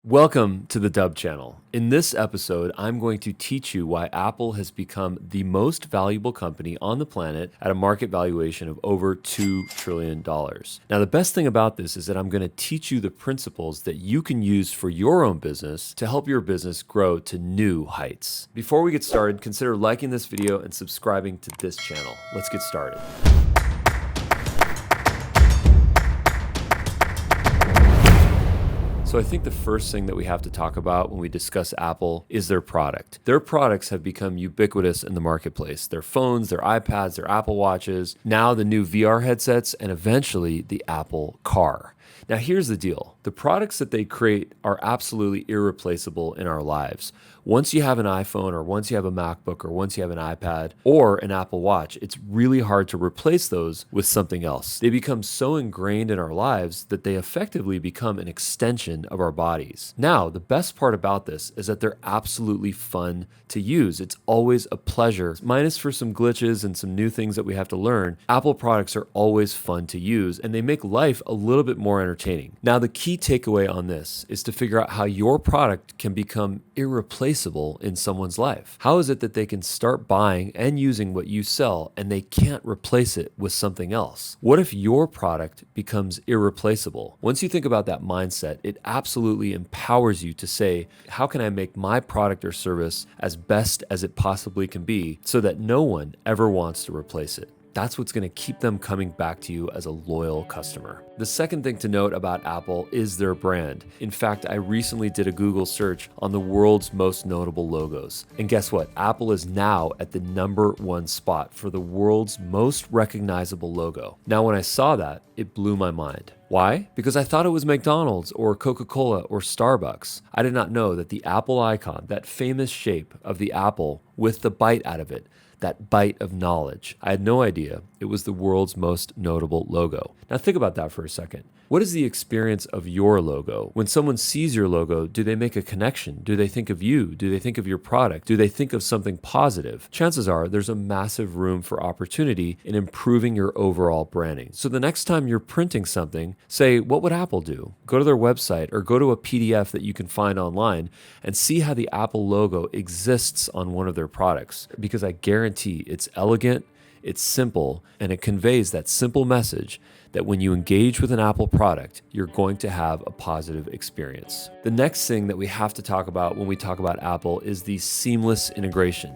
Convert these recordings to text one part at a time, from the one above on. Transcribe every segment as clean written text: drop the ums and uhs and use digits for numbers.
Welcome to the Dub channel. In this episode, I'm going to teach you why Apple has become the most valuable company on the planet at a market valuation of over $2 trillion. Now, the best thing about this is that I'm going to teach you the principles that you can use for your own business to help your business grow to new heights. Before we get started, consider liking this video and subscribing to this channel. Let's get started. So I think the first thing that we have to talk about when we discuss Apple is their product. Their products have become ubiquitous in the marketplace. Their phones, their iPads, their Apple Watches, now the new VR headsets, and eventually the Apple Car. Now here's the deal. The products that they create are absolutely irreplaceable in our lives. Once you have an iPhone or once you have a MacBook or once you have an iPad or an Apple Watch, it's really hard to replace those with something else. They become so ingrained in our lives that they effectively become an extension of our bodies. Now, the best part about this is that they're absolutely fun to use. It's always a pleasure. Minus for some glitches and some new things that we have to learn, Apple products are always fun to use and they make life a little bit more entertaining. Now, the key takeaway on this is to figure out how your product can become irreplaceable in someone's life. How is it that they can start buying and using what you sell and they can't replace it with something else? What if your product becomes irreplaceable? Once you think about that mindset, it absolutely empowers you to say, how can I make my product or service as best as it possibly can be so that no one ever wants to replace it? That's what's going to keep them coming back to you as a loyal customer. The second thing to note about Apple is their brand. In fact, I recently did a Google search on the world's most notable logos. And guess what? Apple is now at the #1 spot for the world's most recognizable logo. Now, when I saw that, it blew my mind. Why? Because I thought it was McDonald's or Coca-Cola or Starbucks. I did not know that the Apple icon, that famous shape of the apple with the bite out of it, that bite of knowledge. I had no idea it was the world's most notable logo. Now think about that for a second. What is the experience of your logo? When someone sees your logo, do they make a connection? Do they think of you? Do they think of your product? Do they think of something positive? Chances are there's a massive room for opportunity in improving your overall branding. So the next time you're printing something, say, what would Apple do? Go to their website or go to a PDF that you can find online and see how the Apple logo exists on one of their products. Because I guarantee it's elegant, it's simple, and it conveys that simple message that when you engage with an Apple product, you're going to have a positive experience. The next thing that we have to talk about when we talk about Apple is the seamless integration.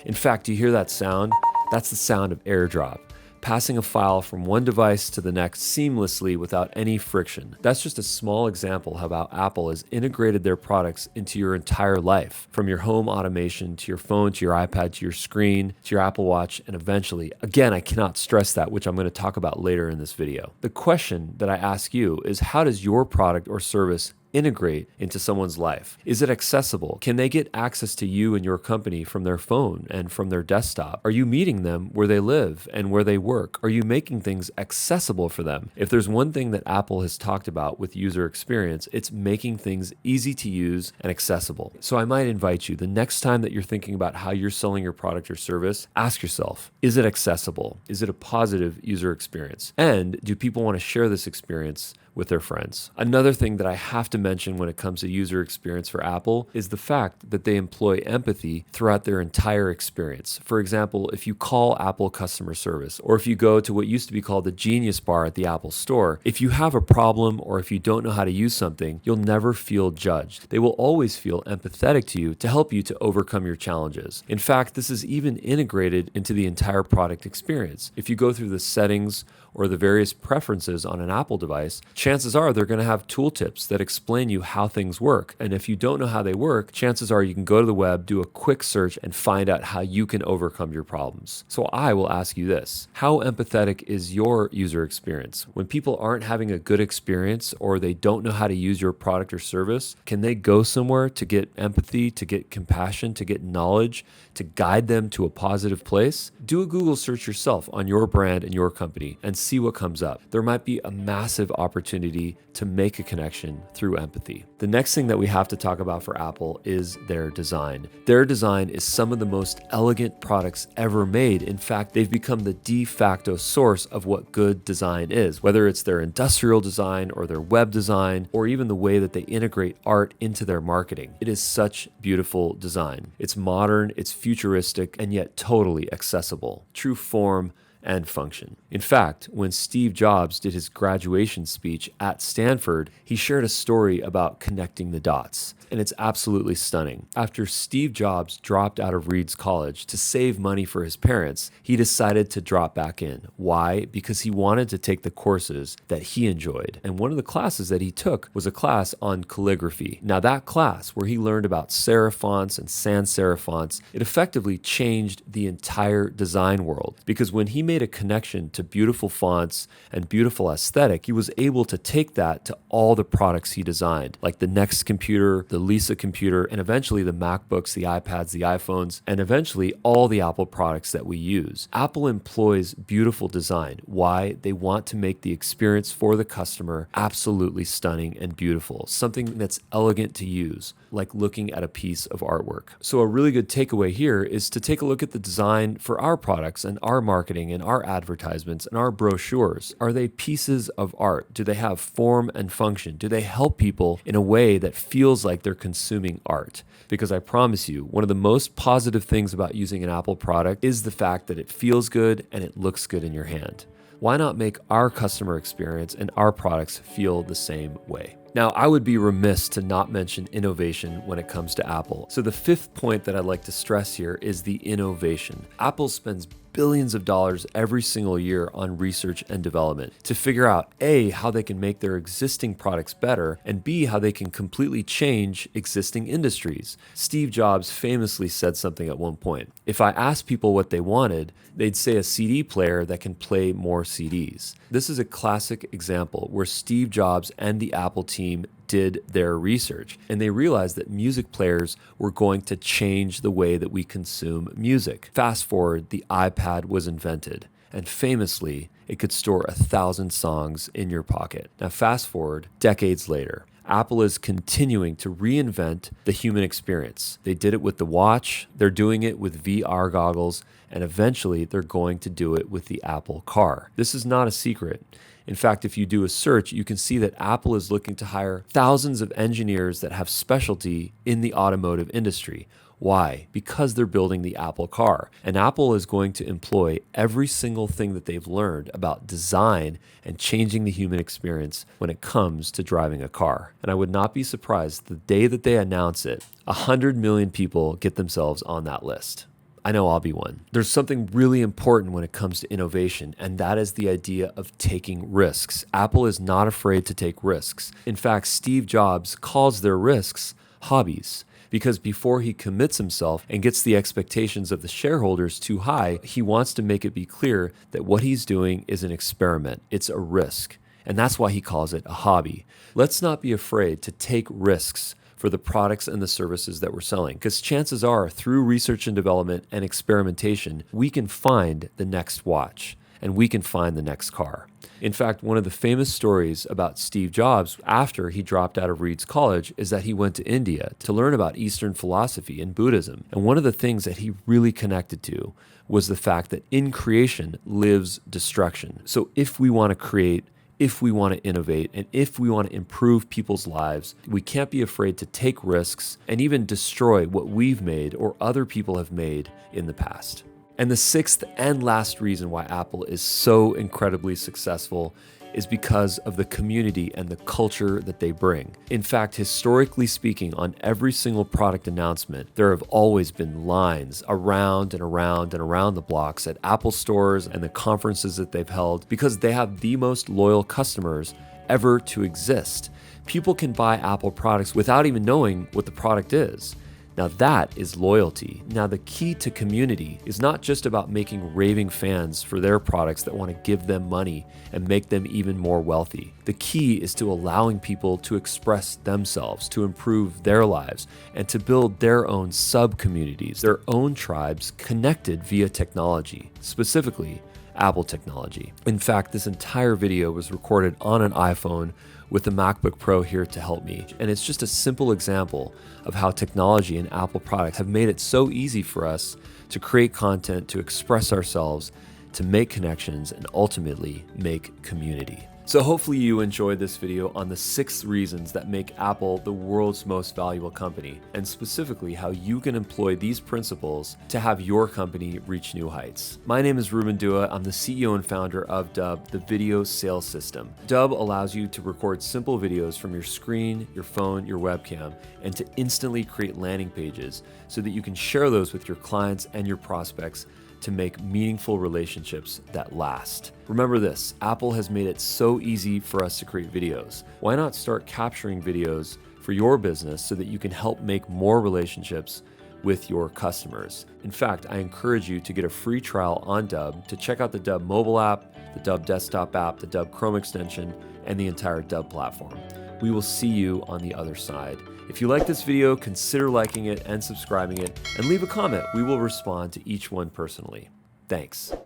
In fact, do you hear that sound? That's the sound of AirDrop, passing a file from one device to the next seamlessly without any friction. That's just a small example of how Apple has integrated their products into your entire life, from your home automation to your phone, to your iPad, to your screen, to your Apple Watch, and eventually, again, I cannot stress that, which I'm going to talk about later in this video. The question that I ask you is, how does your product or service integrate into someone's life? Is it accessible? Can they get access to you and your company from their phone and from their desktop? Are you meeting them where they live and where they work? Are you making things accessible for them? If there's one thing that Apple has talked about with user experience, it's making things easy to use and accessible. So I might invite you, the next time that you're thinking about how you're selling your product or service, ask yourself, is it accessible? Is it a positive user experience? And do people want to share this experience with their friends? Another thing that I have to mention when it comes to user experience for Apple is the fact that they employ empathy throughout their entire experience. For example, if you call Apple customer service, or if you go to what used to be called the Genius Bar at the Apple Store, if you have a problem or if you don't know how to use something, you'll never feel judged. They will always feel empathetic to you to help you to overcome your challenges. In fact, this is even integrated into the entire product experience. If you go through the settings or the various preferences on an Apple device, chances are they're going to have tooltips that explain you how things work. And if you don't know how they work, chances are you can go to the web, do a quick search, and find out how you can overcome your problems. So I will ask you this: how empathetic is your user experience? When people aren't having a good experience or they don't know how to use your product or service, can they go somewhere to get empathy, to get compassion, to get knowledge, to guide them to a positive place? Do a Google search yourself on your brand and your company and see what comes up. There might be a massive opportunity opportunity to make a connection through empathy. The next thing that we have to talk about for Apple is their design. Their design is some of the most elegant products ever made. In fact, they've become the de facto source of what good design is, whether it's their industrial design or their web design, or even the way that they integrate art into their marketing. It is such beautiful design. It's modern, it's futuristic, and yet totally accessible. True form and function. In fact, when Steve Jobs did his graduation speech at Stanford, he shared a story about connecting the dots, and it's absolutely stunning. After Steve Jobs dropped out of Reeds College to save money for his parents, he decided to drop back in. Why? Because he wanted to take the courses that he enjoyed. And one of the classes that he took was a class on calligraphy. Now that class, where he learned about serif fonts and sans serif fonts, it effectively changed the entire design world, because when he made a connection to beautiful fonts and beautiful aesthetic, he was able to take that to all the products he designed, like the Next computer, the Lisa computer, and eventually the MacBooks, the iPads, the iPhones, and eventually all the Apple products that we use. Apple employs beautiful design. Why? They want to make the experience for the customer absolutely stunning and beautiful, something that's elegant to use, like looking at a piece of artwork. So a really good takeaway here is to take a look at the design for our products and our marketing and our advertisements and our brochures. Are they pieces of art? Do they have form and function? Do they help people in a way that feels like they're consuming art? Because I promise you, one of the most positive things about using an Apple product is the fact that it feels good and it looks good in your hand. Why not make our customer experience and our products feel the same way? Now, I would be remiss to not mention innovation when it comes to Apple. So the fifth point that I'd like to stress here is the innovation. Apple spends billions of dollars every single year on research and development to figure out A, how they can make their existing products better, and B, how they can completely change existing industries. Steve Jobs famously said something at one point. If I asked people what they wanted, they'd say a CD player that can play more CDs. This is a classic example where Steve Jobs and the Apple team did their research, and they realized that music players were going to change the way that we consume music. Fast forward, the iPad was invented, and famously, it could store 1,000 songs in your pocket. Now fast forward, decades later, Apple is continuing to reinvent the human experience. They did it with the watch, they're doing it with VR goggles, and eventually they're going to do it with the Apple Car. This is not a secret. In fact, if you do a search, you can see that Apple is looking to hire thousands of engineers that have specialty in the automotive industry. Why? Because they're building the Apple Car. And Apple is going to employ every single thing that they've learned about design and changing the human experience when it comes to driving a car. And I would not be surprised the day that they announce it, 100 million people get themselves on that list. I know I'll be one. There's something really important when it comes to innovation, and that is the idea of taking risks. Apple is not afraid to take risks. In fact, Steve Jobs calls their risks hobbies, because before he commits himself and gets the expectations of the shareholders too high, he wants to make it be clear that what he's doing is an experiment. It's a risk, and that's why he calls it a hobby. Let's not be afraid to take risks for the products and the services that we're selling, because chances are, through research and development and experimentation, we can find the next watch and we can find the next car. In fact, one of the famous stories about Steve Jobs after he dropped out of Reeds College is that he went to India to learn about Eastern philosophy and Buddhism. And one of the things that he really connected to was the fact that in creation lives destruction. So if we want to create, if we want to innovate, and if we want to improve people's lives, we can't be afraid to take risks and even destroy what we've made or other people have made in the past. And the sixth and last reason why Apple is so incredibly successful is because of the community and the culture that they bring. In fact, historically speaking, on every single product announcement, there have always been lines around and around and around the blocks at Apple stores and the conferences that they've held, because they have the most loyal customers ever to exist. People can buy Apple products without even knowing what the product is. Now that is loyalty. Now the key to community is not just about making raving fans for their products that want to give them money and make them even more wealthy. The key is to allowing people to express themselves, to improve their lives, and to build their own sub-communities, their own tribes connected via technology. Specifically, Apple technology. In fact, this entire video was recorded on an iPhone with the MacBook Pro here to help me. And it's just a simple example of how technology and Apple products have made it so easy for us to create content, to express ourselves, to make connections, and ultimately make community. So hopefully you enjoyed this video on the 6 reasons that make Apple the world's most valuable company, and specifically how you can employ these principles to have your company reach new heights. My name is Ruben Dua. I'm the CEO and founder of Dubb, the video sales system. Dubb allows you to record simple videos from your screen, your phone, your webcam, and to instantly create landing pages so that you can share those with your clients and your prospects to make meaningful relationships that last. Remember this, Apple has made it so easy for us to create videos. Why not start capturing videos for your business so that you can help make more relationships with your customers? In fact, I encourage you to get a free trial on Dubb, to check out the Dubb mobile app, the Dubb desktop app, the Dubb Chrome extension, and the entire Dubb platform. We will see you on the other side. If you like this video, consider liking it and subscribing it, and leave a comment. We will respond to each one personally. Thanks.